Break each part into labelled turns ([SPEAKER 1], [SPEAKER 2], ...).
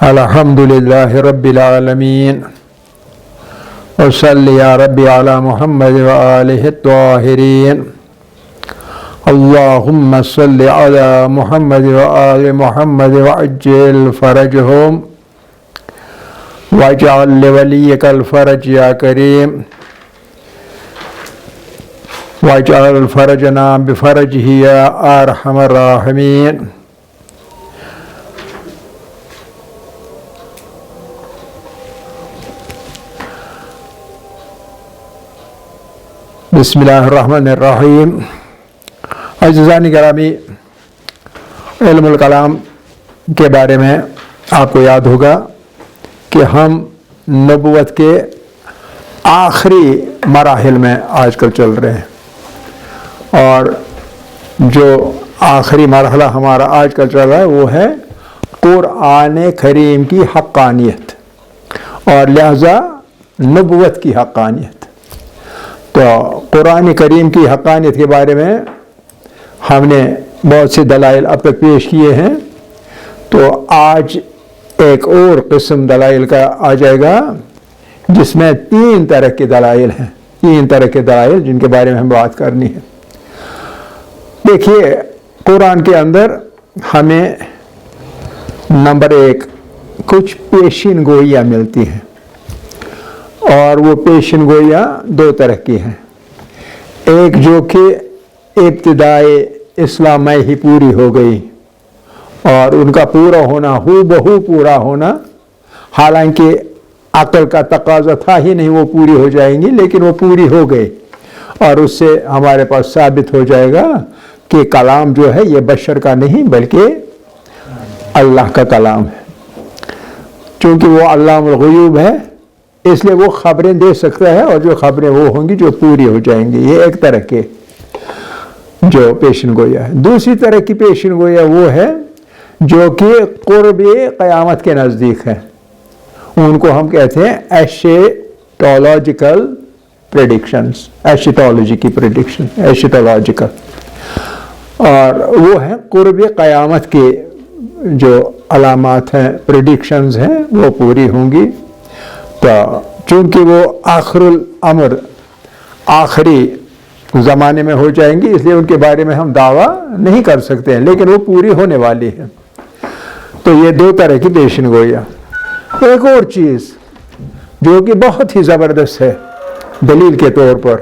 [SPEAKER 1] الحمدللہ رب العالمین وصلی یا ربی علی محمد و آلہ الطاہرین اللہم صلی علی محمد و آل محمد وعجل فرجہم واجعل لولیک الفرج یا کریم واجعل فرجنا بفرجہ یا ارحم الراحمین. بسم اللہ الرحمن الرحیم. عزیزان گرامی، علم الکلام کے بارے میں آپ کو یاد ہوگا کہ ہم نبوت کے آخری مراحل میں آج کل چل رہے ہیں، اور جو آخری مرحلہ ہمارا آج کل چل رہا ہے وہ ہے قرآن کریم کی حقانیت اور لہذا نبوت کی حقانیت. تو قرآن کریم کی حقانیت کے بارے میں ہم نے بہت سے دلائل اب تک پیش کیے ہیں، تو آج ایک اور قسم دلائل کا آ جائے گا جس میں تین طرح کے دلائل ہیں، جن کے بارے میں ہم بات کرنی ہے. دیکھیے، قرآن کے اندر ہمیں نمبر ایک کچھ پیشین گوئیاں ملتی ہیں، اور وہ پیشین گوئیاں دو طرح کی ہیں. ایک جو کہ ابتدائے اسلام میں ہی پوری ہو گئی اور ان کا پورا ہونا ہو بہو پورا ہونا، حالانکہ عقل کا تقاضا تھا ہی نہیں وہ پوری ہو جائیں گی، لیکن وہ پوری ہو گئی، اور اس سے ہمارے پاس ثابت ہو جائے گا کہ کلام جو ہے یہ بشر کا نہیں بلکہ اللہ کا کلام ہے. چونکہ وہ علام الغیوب ہے، اس لیے وہ خبریں دے سکتا ہے، اور جو خبریں وہ ہوں گی جو پوری ہو جائیں گی. یہ ایک طرح کے جو پیشن گویا ہے. دوسری طرح کی پیشن گویا وہ ہے جو کہ قرب قیامت کے نزدیک ہے. ان کو ہم کہتے ہیں ایشیٹولوجیکل پریڈکشنز، ایشیٹولوجی کی پریڈکشن، ایشیٹولوجیکل. اور وہ ہیں قرب قیامت کے جو علامات ہیں، پریڈکشنز ہیں، وہ پوری ہوں گی. تو چونکہ وہ آخر الامر آخری زمانے میں ہو جائیں گی، اس لیے ان کے بارے میں ہم دعویٰ نہیں کر سکتے ہیں، لیکن وہ پوری ہونے والی ہے. تو یہ دو طرح کی پیشن گوئیاں. ایک اور چیز جو کہ بہت ہی زبردست ہے دلیل کے طور پر،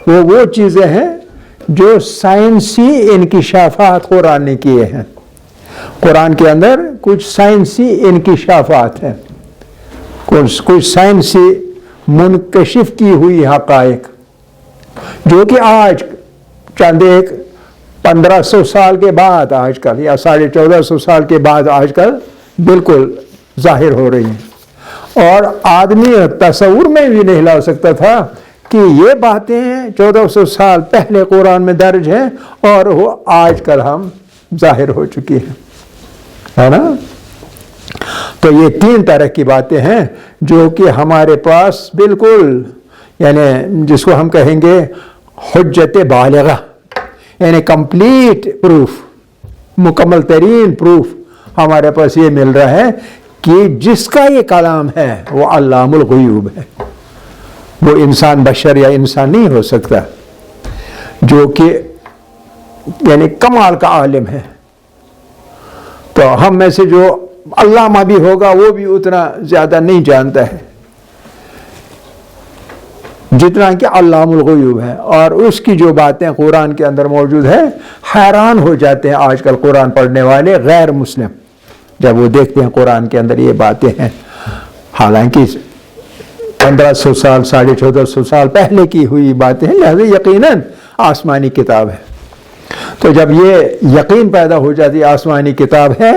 [SPEAKER 1] وہ چیزیں ہیں جو سائنسی انکشافات قرآن نے کیے ہیں. قرآن کے اندر کچھ سائنسی انکشافات ہیں، کچھ سائنسی منکشف کی ہوئی حقائق جو کہ آج چند ایک 1500 سال کے بعد آج کل، یا 1450 سال کے بعد آج کل بالکل ظاہر ہو رہی ہیں. اور آدمی تصور میں بھی نہیں لا سکتا تھا کہ یہ باتیں 1400 سال پہلے قرآن میں درج ہیں اور وہ آج کل ہم ظاہر ہو چکی ہیں، ہے نا. تو یہ تین طرح کی باتیں ہیں جو کہ ہمارے پاس بالکل، یعنی جس کو ہم کہیں گے حجت بالغہ، یعنی کمپلیٹ پروف، مکمل ترین پروف ہمارے پاس یہ مل رہا ہے کہ جس کا یہ کلام ہے وہ علام الغیوب ہے. وہ انسان، بشر یا انسان نہیں ہو سکتا جو کہ یعنی کمال کا عالم ہے. تو ہم میں سے جو علامہ بھی ہوگا وہ بھی اتنا زیادہ نہیں جانتا ہے جتنا کہ علام الغیوب ہے. اور اس کی جو باتیں قرآن کے اندر موجود ہے، حیران ہو جاتے ہیں آج کل قرآن پڑھنے والے غیر مسلم جب وہ دیکھتے ہیں قرآن کے اندر یہ باتیں ہیں. حالانکہ 1500 سال 1450 سال پہلے کی ہوئی باتیں ہیں، لہذا یقیناً آسمانی کتاب ہے. تو جب یہ یقین پیدا ہو جاتی آسمانی کتاب ہے،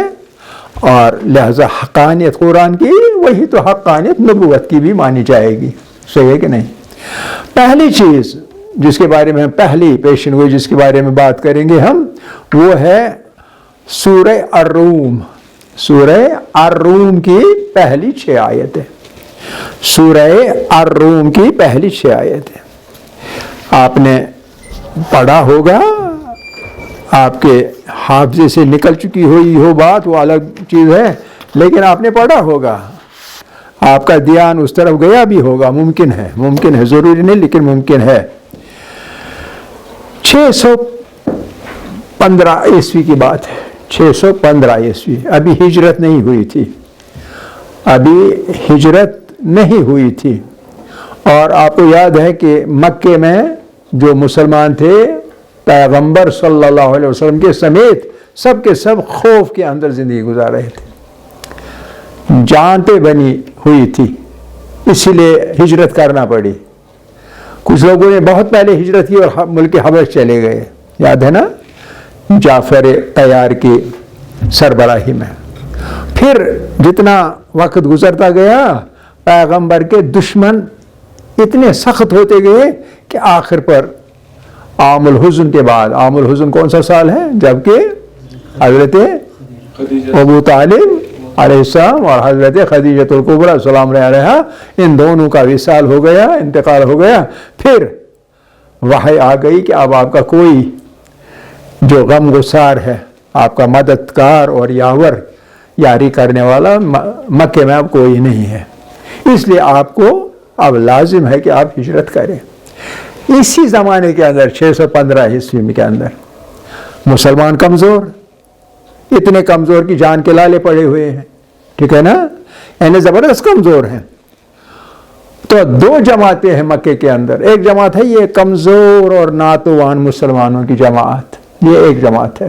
[SPEAKER 1] اور لہذا حقانیت قرآن کی، وہی تو حقانیت نبوت کی بھی مانی جائے گی. صحیح ہے کہ نہیں؟ پہلی چیز جس کے بارے میں پہلی پیشن گوئی جس کے بارے میں بات کریں گے ہم، وہ ہے سورہ الروم. سورہ الروم کی پہلی 6 آیتیں. سورہ الروم کی پہلی 6 آیتیں آپ نے پڑھا ہوگا، آپ کے حافظے سے نکل چکی ہوئی ہو بات وہ الگ چیز ہے، لیکن آپ نے پڑھا ہوگا, آپ کا دھیان اس طرف گیا بھی ہوگا, ممکن ہے, ضروری نہیں لیکن ممکن ہے. 615 عیسوی کی بات ہے, 615 عیسوی, ابھی ہجرت نہیں ہوئی تھی. اور آپ کو یاد ہے کہ مکے میں جو مسلمان تھے پیغمبر صلی اللہ علیہ وسلم کے سمیت سب کے سب خوف کے اندر زندگی گزار رہے تھے, جان پہ بنی ہوئی تھی, اسی لیے ہجرت کرنا پڑی. کچھ لوگوں نے بہت پہلے ہجرت کی اور ملک حبش چلے گئے, یاد ہے نا, جعفر طیار کی سربراہی میں. پھر جتنا وقت گزرتا گیا پیغمبر کے دشمن اتنے سخت ہوتے گئے کہ آخر پر عام الحزن کے بعد, عام الحزن کون سا سال ہے جبکہ حضرت ابو طالب علیہ السلام اور حضرت خدیجۃ الکبریٰ سلام علیہا, ان دونوں کا وصال ہو گیا, انتقال ہو گیا. پھر وحی آ گئی کہ اب آپ کا کوئی جو غم گسار ہے, آپ کا مددگار اور یاور یاری کرنے والا مکے میں اب کوئی نہیں ہے, اس لیے آپ کو اب لازم ہے کہ آپ ہجرت کریں. اسی زمانے کے اندر 615 عیسوی کے اندر مسلمان کمزور, اتنے کمزور کی جان کے لالے پڑے ہوئے ہیں, ٹھیک ہے نا, یعنی زبردست کمزور ہیں. تو 2 جماعتیں ہیں مکے کے اندر. ایک جماعت ہے یہ کمزور اور ناتوان مسلمانوں کی جماعت, یہ ایک جماعت ہے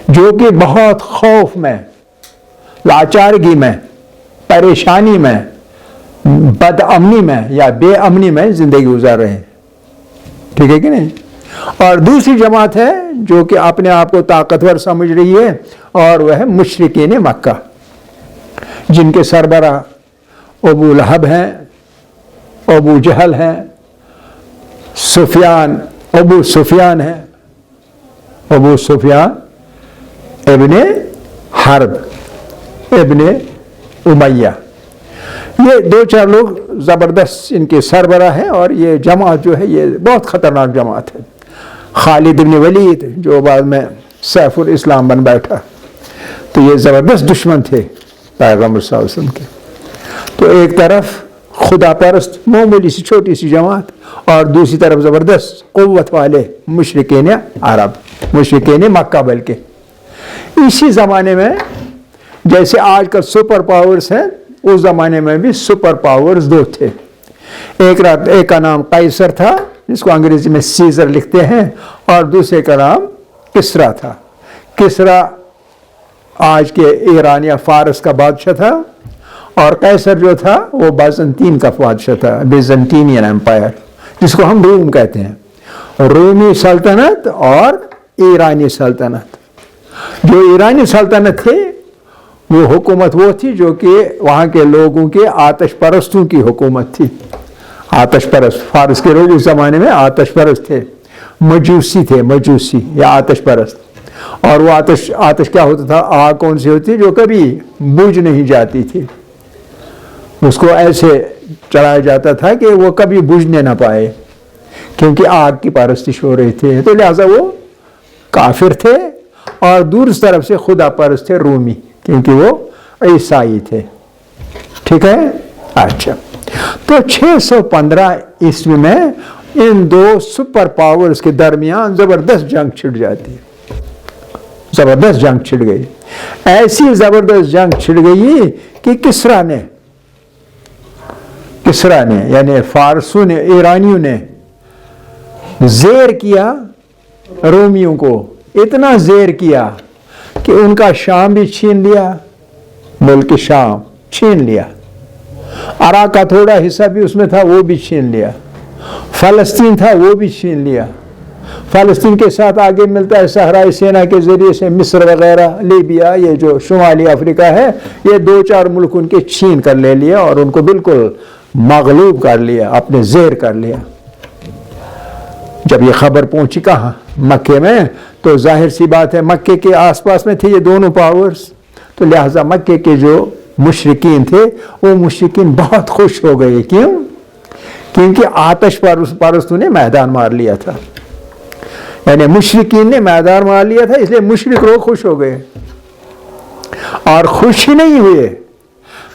[SPEAKER 1] جو کہ بہت خوف میں, لاچارگی میں, پریشانی میں, بد امنی میں یا بے امنی میں زندگی گزار رہے ہیں, ٹھیک ہے کہ نہیں. اور دوسری جماعت ہے جو کہ اپنے آپ کو طاقتور سمجھ رہی ہے, اور وہ ہے مشرکین مکہ, جن کے سربراہ ابو لہب ہیں, ابو جہل ہیں, ابو سفیان ہیں, ابو سفیان ابن حرب ابن امیہ. یہ 2-4 لوگ زبردست ان کے سربراہ ہیں, اور یہ جماعت جو ہے یہ بہت خطرناک جماعت ہے. خالد بن ولید جو بعد میں سیف الاسلام بن بیٹھا, تو یہ زبردست دشمن تھے پیغمبر صلی اللہ علیہ وسلم کے. تو ایک طرف خدا پرست معمولی سی چھوٹی سی جماعت, اور دوسری طرف زبردست قوت والے مشرکین عرب, مشرکین مکہ. بلکہ اسی زمانے میں جیسے آج کل سپر پاورز ہیں, اس زمانے میں بھی سپر پاورز 2 تھے. ایک کا نام قیصر تھا جس کو انگریزی میں سیزر لکھتے ہیں, اور دوسرے کا نام کسرا تھا. کسرا آج کے ایران یا فارس کا بادشاہ تھا, اور قیصر جو تھا وہ بازنطین کا بادشاہ تھا, بیزنٹینین امپائر, جس کو ہم روم کہتے ہیں. رومی سلطنت اور ایرانی سلطنت. جو ایرانی سلطنت تھے وہ حکومت وہ تھی جو کہ وہاں کے لوگوں کے آتش پرستوں کی حکومت تھی. آتش پرست, فارس کے لوگ اس زمانے میں آتش پرست تھے, مجوسی تھے, مجوسی یا آتش پرست. اور وہ آتش کیا ہوتا تھا, آگ کون سی ہوتی جو کبھی بجھ نہیں جاتی تھی, اس کو ایسے چلایا جاتا تھا کہ وہ کبھی بجھنے نہ پائے, کیونکہ آگ کی پرستش ہو رہی تھی. تو لہٰذا وہ کافر تھے, اور دوسری طرف سے خدا پرست تھے رومی, کیونکہ وہ عیسائی تھے, ٹھیک ہے. اچھا, تو 615 عیسوی میں ان 2 سپر پاورز کے درمیان زبردست جنگ چھڑ جاتی ہے, زبردست جنگ چھڑ گئی. ایسی زبردست جنگ چھڑ گئی کہ کسرا نے یعنی فارسوں نے, ایرانیوں نے زیر کیا رومیوں کو, اتنا زیر کیا کہ ان کا شام بھی چھین لیا, ملک شام چھین لیا, عراق کا تھوڑا حصہ بھی اس میں تھا وہ بھی چھین لیا, فلسطین تھا وہ بھی چھین لیا. فلسطین کے ساتھ آگے ملتا ہے صحرائی سینا کے ذریعے سے مصر وغیرہ, لیبیا, یہ جو شمالی افریقہ ہے, یہ 2-4 ملک ان کے چھین کر لے لیا, اور ان کو بالکل مغلوب کر لیا, اپنے زیر کر لیا. جب یہ خبر پہنچی کہاں, مکے میں, تو ظاہر سی بات ہے مکے کے آس پاس میں تھے یہ دونوں پاورز, تو لہٰذا مکے کے جو مشرکین تھے وہ مشرکین بہت خوش ہو گئے. کیوں؟ کیونکہ آتش پرستوں نے میدان مار لیا تھا, یعنی مشرکین نے میدان مار لیا تھا, اس لیے مشرک لوگ خوش ہو گئے. اور خوش ہی نہیں ہوئے,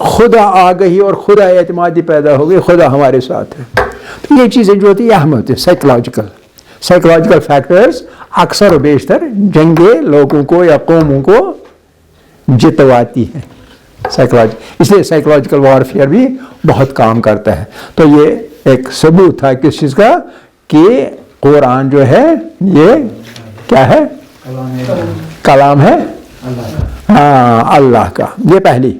[SPEAKER 1] خدا آ گئی اور خدا اعتمادی پیدا ہو گئی، خدا ہمارے ساتھ ہے. تو یہ چیزیں جو ہوتی ہیں اہم ہوتی ہیں. سائیکولوجیکل فیکٹرز اکثر و بیشتر جنگیں لوگوں کو یا قوموں کو جتواتی ہیں. اس لیے سائیکولوجیکل وارفیئر بھی بہت کام کرتا ہے. تو یہ ایک ثبوت تھا کس چیز کا کہ قرآن جو ہے یہ کیا ہے؟ کلام ہے ہاں اللہ کا. یہ پہلی.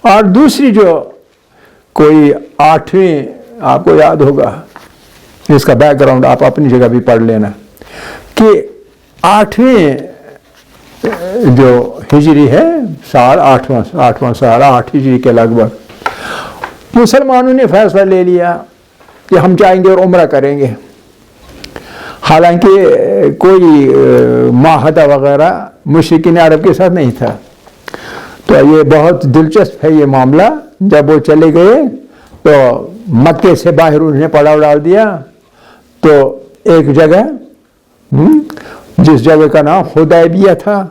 [SPEAKER 1] اور دوسری جو کوئی 8ویں آپ کو یاد ہوگا، اس کا بیک گراؤنڈ آپ اپنی جگہ بھی پڑھ لینا، کہ 8ویں جو ہجری ہے سال 8واں سال 8 ہجری کے لگ بھگ مسلمانوں نے فیصلہ لے لیا کہ ہم جائیں گے اور عمرہ کریں گے. حالانکہ کوئی معاہدہ وغیرہ مشرکین عرب کے ساتھ نہیں تھا. تو یہ بہت دلچسپ ہے یہ معاملہ. جب وہ چلے گئے تو مکے سے باہر انہیں پڑاؤ ڈال دیا. تو ایک جگہ جس جگہ کا نام حدیبیہ تھا،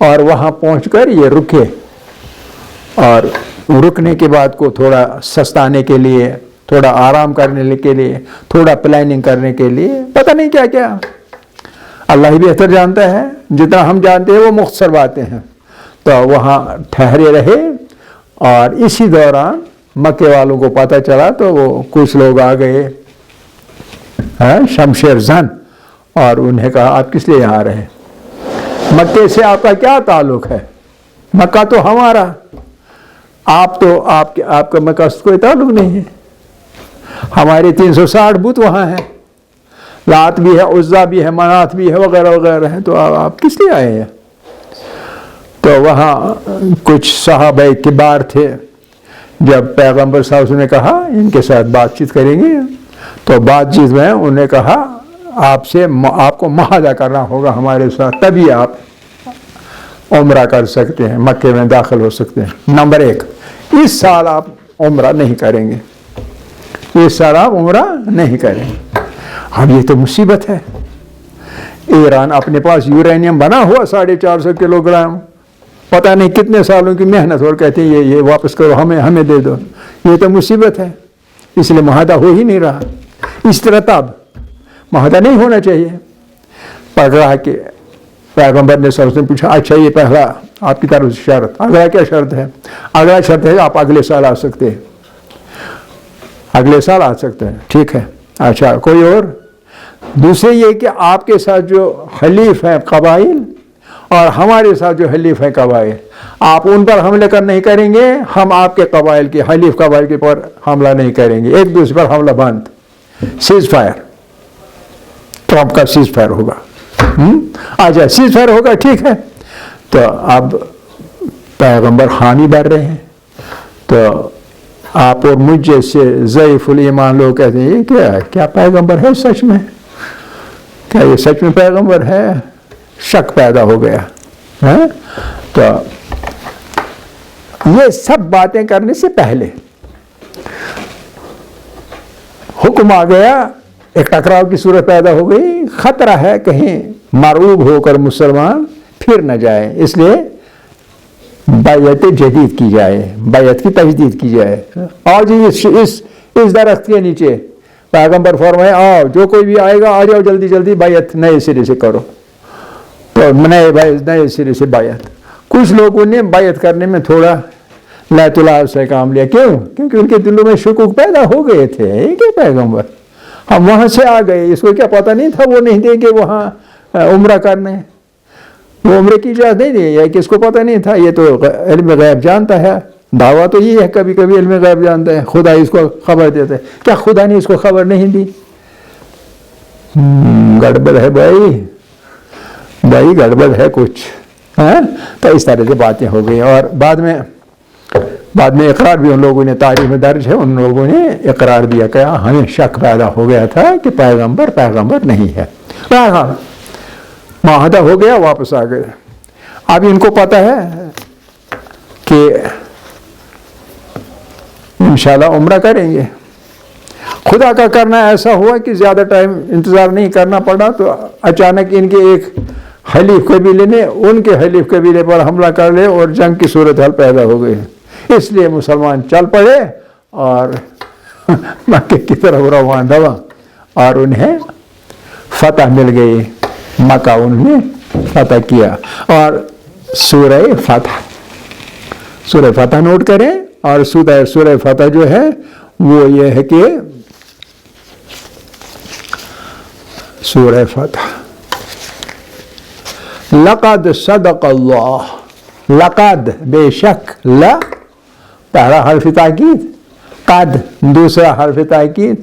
[SPEAKER 1] اور وہاں پہنچ کر یہ رکے، اور رکنے کے بعد کو تھوڑا سستانے کے لیے، تھوڑا آرام کرنے کے لیے، تھوڑا پلاننگ کرنے کے لیے، پتہ نہیں کیا کیا، اللہ ہی بہتر جانتا ہے. جتنا ہم جانتے ہیں وہ مختصر باتیں ہیں. تو وہاں ٹھہرے رہے، اور اسی دوران مکے والوں کو پتہ چلا تو وہ کچھ لوگ آ گئے شمشیر زن، اور انہیں کہا آپ کس لیے یہاں رہے؟ مکے سے آپ کا کیا تعلق ہے؟ مکہ تو ہمارا، آپ کا مکہ سے کوئی تعلق نہیں ہے. ہمارے 360 بت وہاں ہیں، لات بھی ہے، عزا بھی ہے، منات بھی ہے، وغیرہ وغیرہ ہے. تو آپ کس لیے آئے ہیں؟ تو وہاں کچھ صحابہ کبار تھے. جب پیغمبر صلی اللہ علیہ وسلم نے کہا ان کے ساتھ بات چیت کریں گے، تو بات چیت میں انہوں نے کہا آپ کو معاہدہ کرنا ہوگا ہمارے ساتھ، تبھی آپ عمرہ کر سکتے ہیں، مکے میں داخل ہو سکتے ہیں. نمبر 1، اس سال آپ عمرہ نہیں کریں گے، اس سال آپ عمرہ نہیں کریں گے. اب یہ تو مصیبت ہے. ایران اپنے پاس یورینیم بنا ہوا 450 کلو گرام، پتہ نہیں کتنے سالوں کی محنت، اور کہتے ہیں یہ واپس کرو، ہمیں دے دو. یہ تو مصیبت ہے. اس لیے معاہدہ ہو ہی نہیں رہا. اس طرح تب معاہدہ نہیں ہونا چاہیے. پڑھ رہا کہ پیغمبر نے سر سے پوچھا اچھا یہ پہلا آپ کی طرف سے شرط، اگلا کیا شرط ہے؟ اگلا شرط ہے آپ اگلے سال آ سکتے ہیں، اگلے سال آ سکتے ہیں. ٹھیک ہے. اچھا کوئی اور؟ دوسرے یہ کہ آپ کے ساتھ جو حلیف ہیں قبائل اور ہمارے ساتھ جو حلیف ہیں قبائل، آپ ان پر حملے نہیں کریں گے، ہم آپ کے قبائل کے حلیف قبائل کے پر حملہ نہیں کریں گے. ایک دوسرے پر حملہ بند. سیز فائر، ٹرمپ کا سیز فائر ہوگا. اچھا سیز فائر ہوگا، ٹھیک ہے. تو اب پیغمبر حامی بن رہے ہیں. تو آپ اور مجھ جیسے ضعیف الایمان لوگ کہتے ہیں یہ کیا پیغمبر ہے سچ میں؟ کیا یہ سچ میں پیغمبر ہے؟ شک پیدا ہو گیا. تو یہ سب باتیں کرنے سے پہلے حکم آ گیا، ایک ٹکراؤ کی صورت پیدا ہو گئی، خطرہ ہے کہیں مرعوب ہو کر مسلمان پھر نہ جائے، اس لیے بیعت جدید کی جائے، بیعت کی تجدید کی جائے. اور جی اس درخت کے نیچے پیغمبر فرمائے آؤ، جو کوئی بھی آئے گا آ جاؤ، جلدی جلدی بیعت نئے سرے سے کرو. تو نئے سرے سے بیعت. کچھ لوگوں نے بیعت کرنے میں تھوڑا لیت العاب سے کام لیا. کیوں؟ کیونکہ ان کے دلوں میں شکوک پیدا ہو گئے تھے کہ پیغمبر ہم وہاں سے آ گئے، اس کو کیا پتہ نہیں تھا وہ نہیں دیں گے وہاں عمرہ کرنے، وہ عمرے کی اجازت نہیں دی، یا کہ اس کو پتہ نہیں تھا. یہ تو علم غیب جانتا ہے. دعویٰ تو یہ ہے کبھی کبھی علم غیب جانتا ہے، خدا اس کو خبر دیتا ہے. کیا خدا نے اس کو خبر نہیں دی؟ گڑبڑ ہے بھائی گڑبڑ ہے کچھ. تو اس طرح سے باتیں ہو گئی. اور بعد میں اقرار بھی ان لوگوں نے تاریخ میں درج ہے، ان لوگوں نے اقرار دیا کہ ہمیں شک پیدا ہو گیا تھا کہ پیغمبر نہیں ہے. معاہدہ ہو گیا، واپس آ گئے. اب ان کو پتہ ہے کہ انشاءاللہ عمرہ کریں گے. خدا کا کرنا ایسا ہوا کہ زیادہ ٹائم انتظار نہیں کرنا پڑا. تو اچانک ان کے ایک حلیف قبیلے نے ان کے حلیف قبیلے پر حملہ کر لے اور جنگ کی صورتحال پیدا ہو گئی. اس لیے مسلمان چل پڑے اور مکے کی طرف روانہ ہوا اور انہیں فتح مل گئی، مکہ انہوں نے فتح کیا۔ اور سورہ فتح نوٹ کریں، اور سورہ فتح جو ہے وہ یہ ہے کہ سورہ فتح لقد صدق اللہ، لقد بے شک، لا پہلا حرف تاکید، قد دوسرا حرف تاکید،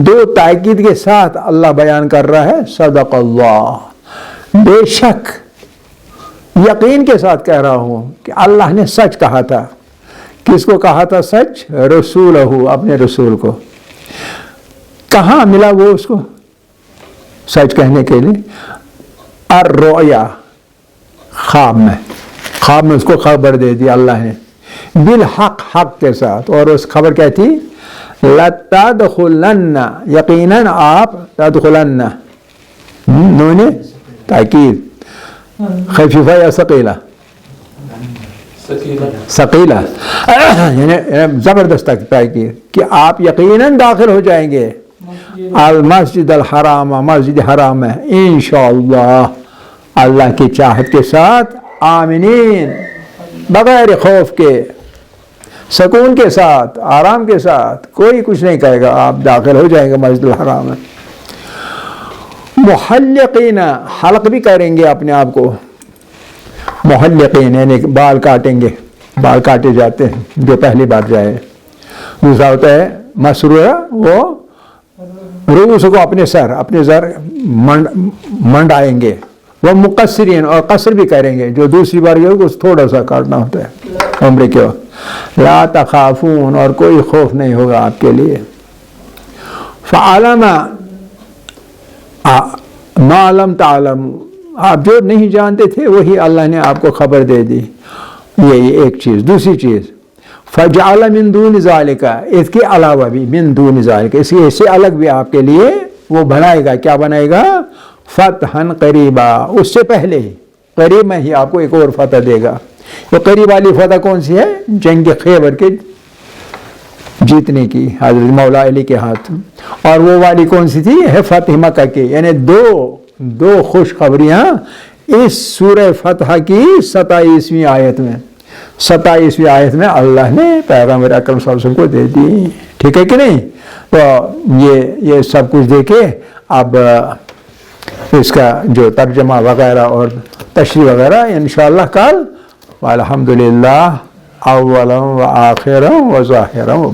[SPEAKER 1] دو تاکید کے ساتھ اللہ بیان کر رہا ہے صدق اللہ، بے شک، یقین کے ساتھ کہہ رہا ہوں کہ اللہ نے سچ کہا تھا۔ کس کو کہا تھا سچ؟ رسولہ، اپنے رسول کو۔ کہاں ملا وہ اس کو سچ کہنے کے لیے؟ الرؤیا، خواب میں اس کو خبر دے دی اللہ نے، بالحق، حق کے ساتھ۔ اور اس خبر کیا تھی؟ لَتَدْخُلَنَّ، یقیناً آپ، تدخلن، نون تاکید، خفیفہ یا ثقیلہ؟ ثقیلہ، یعنی زبردست تاکید کہ آپ یقیناً داخل ہو جائیں گے المسجد الحرام، مسجد حرام ہے، انشاءاللہ، اللہ کی چاہت کے ساتھ، آمینین، بغیر خوف کے، سکون کے ساتھ، آرام کے ساتھ، کوئی کچھ نہیں کہے گا، آپ داخل ہو جائیں گے مسجد الحرام میں۔ محلقین، حلق بھی کریں گے اپنے آپ کو، محلقین یعنی بال کاٹیں گے، بال کاٹے جاتے ہیں جو پہلی بار جائے۔ دوسرا ہوتا ہے مسرورہ، وہ روس کو اپنے سر منڈائیں گے۔ وہ مقصرین، اور قصر بھی کریں گے، جو دوسری بار گئے اس تھوڑا سا کاٹنا ہوتا ہے عمرے کے وقت۔ لا تخافون، اور کوئی خوف نہیں ہوگا آپ کے لیے۔ فعلم ما لم تعلم، آپ جو نہیں جانتے تھے وہی اللہ نے آپ کو خبر دے دی۔ یہ ایک چیز۔ دوسری چیز فجعل من دون ذالک، اس کے علاوہ بھی، من دون ذالک، اس سے الگ بھی آپ کے لیے وہ بنائے گا۔ کیا بنائے گا؟ فتحً قریبا، اس سے پہلے قریب میں ہی آپ کو ایک اور فتح دے گا۔ یہ قریب والی فتح کون سی ہے؟ جنگ خیبر کے جیتنے کی، حضرت مولا علی کے ہاتھ۔ اور وہ والی کون سی تھی؟ ہے فتح مکہ کی۔ یعنی دو خوشخبریاں اس سورہ فتح کی 27ویں آیت میں، 27ویں آیت میں اللہ نے پیغمبر اکرم صلی اللہ علیہ وسلم کو دے دی۔ ٹھیک ہے کہ نہیں؟ تو یہ سب کچھ دیکھے، اب اس کا جو ترجمہ وغیرہ اور تشریح وغیرہ انشاءاللہ کل، والحمدللہ اولا و آخرا و ظاہرا و